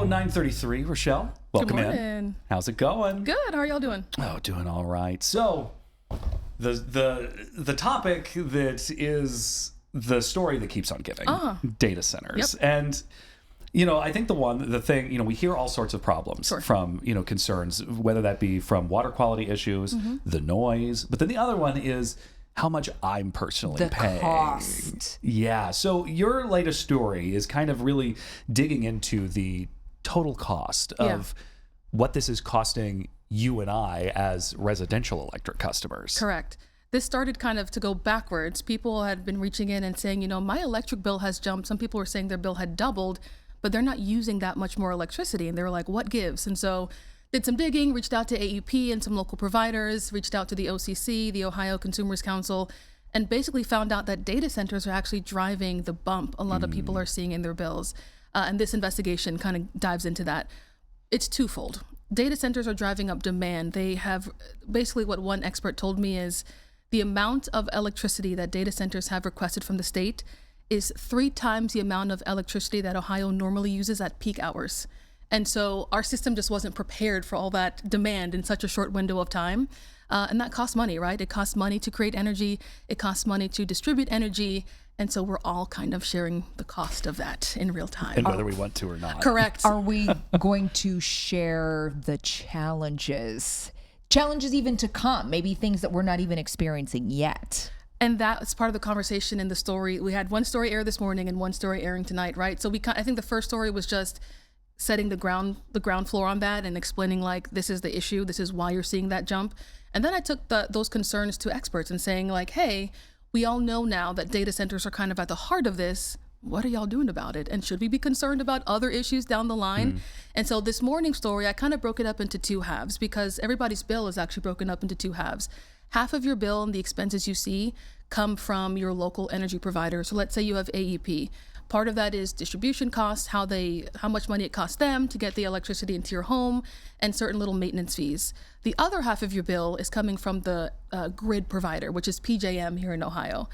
So 9:33, Rochelle, welcome Good morning. in. How's it going? Good. How are y'all doing? Oh, doing all right. So the topic that is the story that keeps on giving, data centers. Yep. And I think the thing, we hear all sorts of problems from, concerns, whether that be from water quality issues, the noise, but then the other one is how much I'm personally paying. The cost. Yeah. So your latest story is kind of really digging into the total cost of what this is costing you and I as residential electric customers. Correct. This started kind of to go backwards. People had been reaching in and saying, my electric bill has jumped. Some people were saying their bill had doubled, but they're not using that much more electricity. And they were like, what gives? And so did some digging, reached out to AEP and some local providers, reached out to the OCC, the Ohio Consumers Council, and basically found out that data centers are actually driving the bump a lot of people are seeing in their bills. And this investigation kind of dives into that. It's twofold. Data centers are driving up demand. They have basically what one expert told me is the amount of electricity that data centers have requested from the state is 3 times the amount of electricity that Ohio normally uses at peak hours. And so our system just wasn't prepared for all that demand in such a short window of time. And that costs money, right? It costs money to create energy. It costs money to distribute energy. And so we're all kind of sharing the cost of that in real time. And whether we want to or not. Correct. Are we going to share the challenges even to come, maybe things that we're not even experiencing yet? And that's part of the conversation in the story. We had one story air this morning and one story airing tonight, right? So I think the first story was just setting the ground floor on that and explaining like, this is the issue, this is why you're seeing that jump. And then I took those concerns to experts and saying like, hey, we all know now that data centers are kind of at the heart of this. What are y'all doing about it? And should we be concerned about other issues down the line? And so this morning's story, I kind of broke it up into 2 halves because everybody's bill is actually broken up into 2 halves. Half of your bill and the expenses you see come from your local energy provider. So let's say you have AEP. Part of that is distribution costs, how much money it costs them to get the electricity into your home, and certain little maintenance fees. The other half of your bill is coming from the grid provider, which is PJM here in Ohio.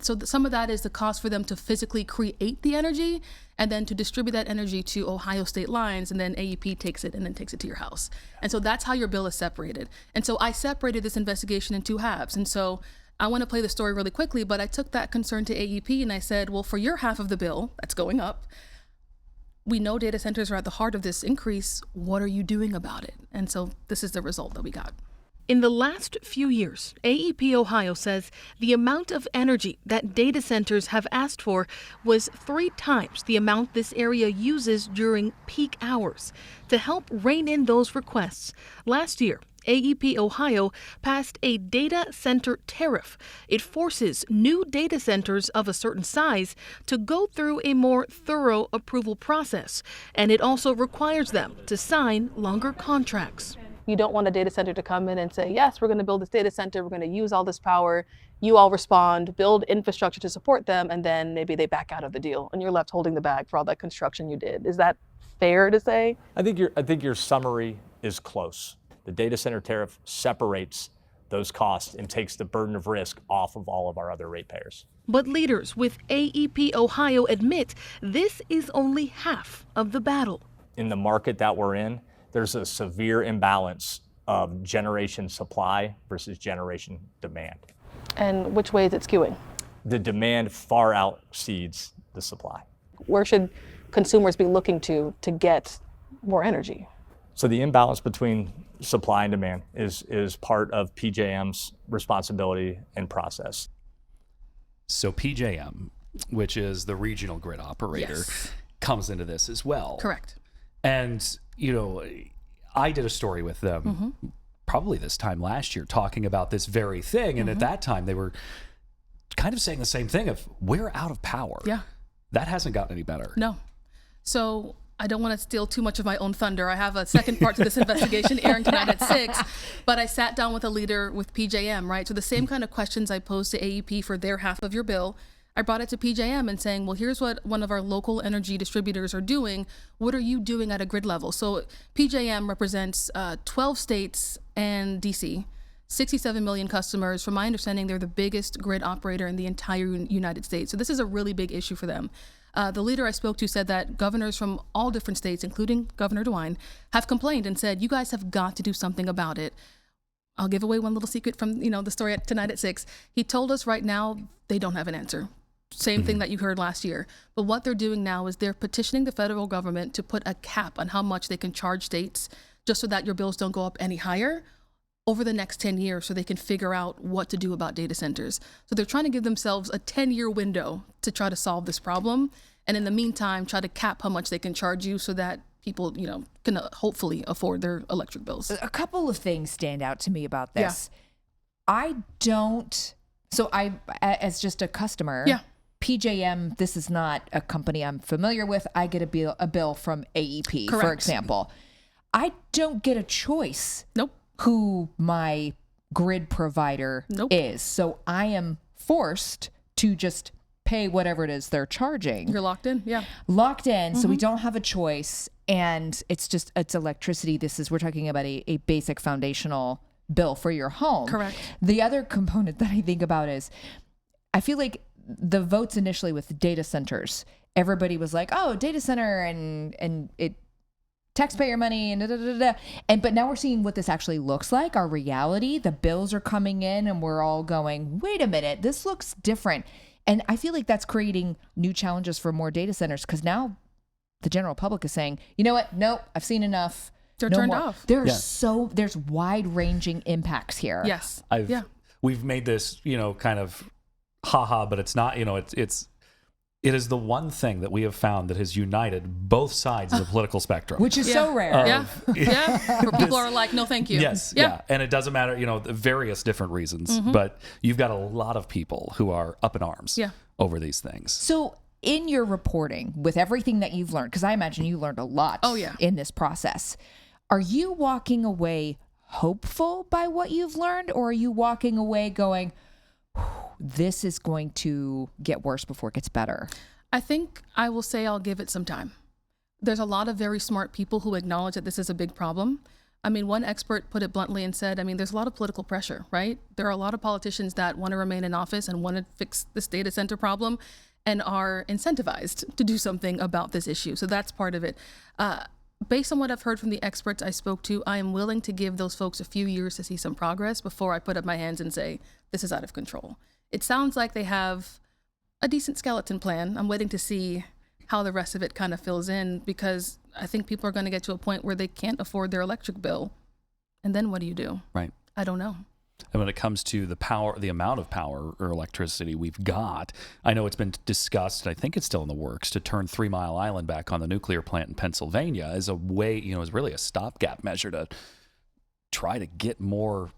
So some of that is the cost for them to physically create the energy and then to distribute that energy to Ohio state lines, and then AEP takes it and then takes it to your house. And so that's how your bill is separated. And so I separated this investigation in 2 halves. And so I want to play the story really quickly, but I took that concern to AEP and I said, well, for your half of the bill that's going up, we know data centers are at the heart of this increase. What are you doing about it? And so this is the result that we got. In the last few years, AEP Ohio says the amount of energy that data centers have asked for was 3 times the amount this area uses during peak hours. To help rein in those requests, last year, AEP Ohio passed a data center tariff. It forces new data centers of a certain size to go through a more thorough approval process, and it also requires them to sign longer contracts. You don't want a data center to come in and say, yes, we're going to build this data center, we're going to use all this power, you all respond, build infrastructure to support them, and then maybe they back out of the deal and you're left holding the bag for all that construction you did. Is that fair to say? I think your summary is close. The data center tariff separates those costs and takes the burden of risk off of all of our other ratepayers. But leaders with AEP Ohio admit this is only half of the battle. In the market that we're in, there's a severe imbalance of generation supply versus generation demand. And which way is it skewing? The demand far exceeds the supply. Where should consumers be looking to get more energy? So the imbalance between supply and demand is part of PJM's responsibility and process. So PJM, which is the regional grid operator, comes into this as well. Correct. And, I did a story with them probably this time last year talking about this very thing. And at that time, they were kind of saying the same thing of, we're out of power. Yeah. That hasn't gotten any better. No. So I don't want to steal too much of my own thunder. I have a second part to this investigation airing tonight at 6, but I sat down with a leader with PJM, right? So the same kind of questions I posed to AEP for their half of your bill, I brought it to PJM and saying, well, here's what one of our local energy distributors are doing. What are you doing at a grid level? So PJM represents 12 states and DC, 67 million customers. From my understanding, they're the biggest grid operator in the entire United States. So this is a really big issue for them. The leader I spoke to said that governors from all different states, including Governor DeWine, have complained and said, you guys have got to do something about it. I'll give away one little secret from, the story tonight at 6. He told us right now they don't have an answer. Same thing that you heard last year. But what they're doing now is they're petitioning the federal government to put a cap on how much they can charge states just so that your bills don't go up any higher over the next 10 years so they can figure out what to do about data centers. So they're trying to give themselves a 10-year window to try to solve this problem. And in the meantime, try to cap how much they can charge you so that people, can hopefully afford their electric bills. A couple of things stand out to me about this. Yeah. I, as just a customer, PJM, this is not a company I'm familiar with. I get a bill from AEP, Correct. for example. I don't get a choice Nope. who my grid provider Nope. is. So I am forced to just pay whatever it is they're charging. You're locked in? Yeah. Locked in, so we don't have a choice. And it's electricity. We're talking about a basic foundational bill for your home. Correct. The other component that I think about is, I feel like the votes initially with data centers, everybody was like, oh, data center and it taxpayer money and da, da, da, da. But now we're seeing what this actually looks like, our reality. The bills are coming in and we're all going, wait a minute, this looks different. And I feel like that's creating new challenges for more data centers, because now the general public is saying, you know what? Nope, I've seen enough. They're No turned more. off. There's wide-ranging impacts here. Yes. We've made this, kind of haha, but it's not, it is the one thing that we have found that has united both sides of the political spectrum. Which is so rare. Where people are like, no, thank you. Yes. Yeah. And it doesn't matter, various different reasons, but you've got a lot of people who are up in arms over these things. So in your reporting, with everything that you've learned, because I imagine you learned a lot in this process, are you walking away hopeful by what you've learned, or are you walking away going, this is going to get worse before it gets better? I think I will say I'll give it some time. There's a lot of very smart people who acknowledge that this is a big problem. I mean, one expert put it bluntly and said, there's a lot of political pressure, right? There are a lot of politicians that want to remain in office and want to fix this data center problem and are incentivized to do something about this issue. So that's part of it. Based on what I've heard from the experts I spoke to, I am willing to give those folks a few years to see some progress before I put up my hands and say, this is out of control. It sounds like they have a decent skeleton plan. I'm waiting to see how the rest of it kind of fills in, because I think people are going to get to a point where they can't afford their electric bill. And then what do you do? Right. I don't know. And when it comes to the amount of power or electricity we've got, I know it's been discussed, and I think it's still in the works, to turn 3 Mile Island back on the nuclear plant in Pennsylvania as a way, is really a stopgap measure to try to get more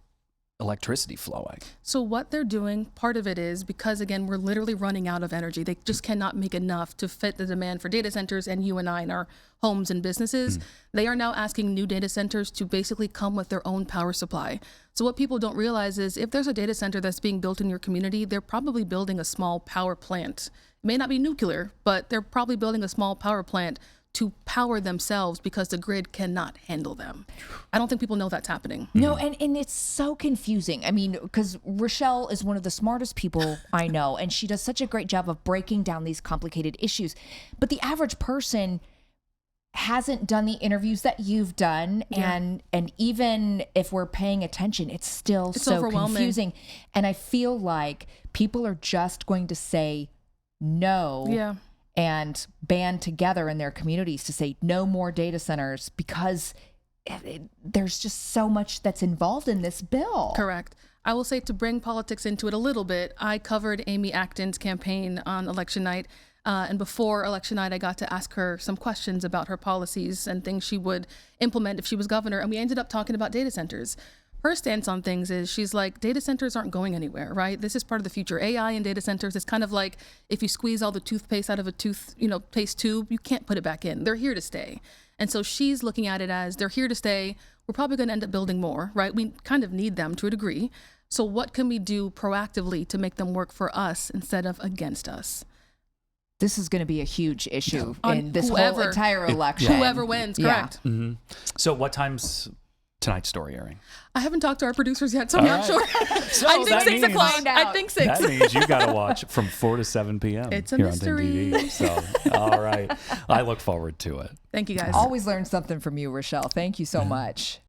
electricity flowing. So what they're doing, part of it is because, again, we're literally running out of energy. They just cannot make enough to fit the demand for data centers and you and I in our homes and businesses. They are now asking new data centers to basically come with their own power supply. So what people don't realize is if there's a data center that's being built in your community, they're probably building a small power plant. It may not be nuclear, but they're probably building a small power plant to power themselves because the grid cannot handle them. I don't think people know that's happening. No, and it's so confusing. I mean, because Rochelle is one of the smartest people I know, and she does such a great job of breaking down these complicated issues. But the average person hasn't done the interviews that you've done, and even if we're paying attention, it's still so confusing. And I feel like people are just going to say no. And band together in their communities to say no more data centers, because there's just so much that's involved in this bill. Correct. I will say, to bring politics into it a little bit, I covered Amy Acton's campaign on election night. And before election night, I got to ask her some questions about her policies and things she would implement if she was governor. And we ended up talking about data centers. Her stance on things is, she's like, data centers aren't going anywhere, right? This is part of the future. AI and data centers is kind of like if you squeeze all the toothpaste out of a paste tube, you can't put it back in. They're here to stay. And so she's looking at it as, they're here to stay. We're probably going to end up building more, right? We kind of need them to a degree. So what can we do proactively to make them work for us instead of against us? This is going to be a huge issue in this whole entire election. Whoever wins, correct. So what time's tonight's story airing? I haven't talked to our producers yet, so I'm not sure. So I think that 6 means- o'clock. I think 6. That means you got to watch from 4 to 7 p.m. It's a here mystery. on 10 TV. So, all right. I look forward to it. Thank you, guys. Always learn something from you, Rochelle. Thank you so much.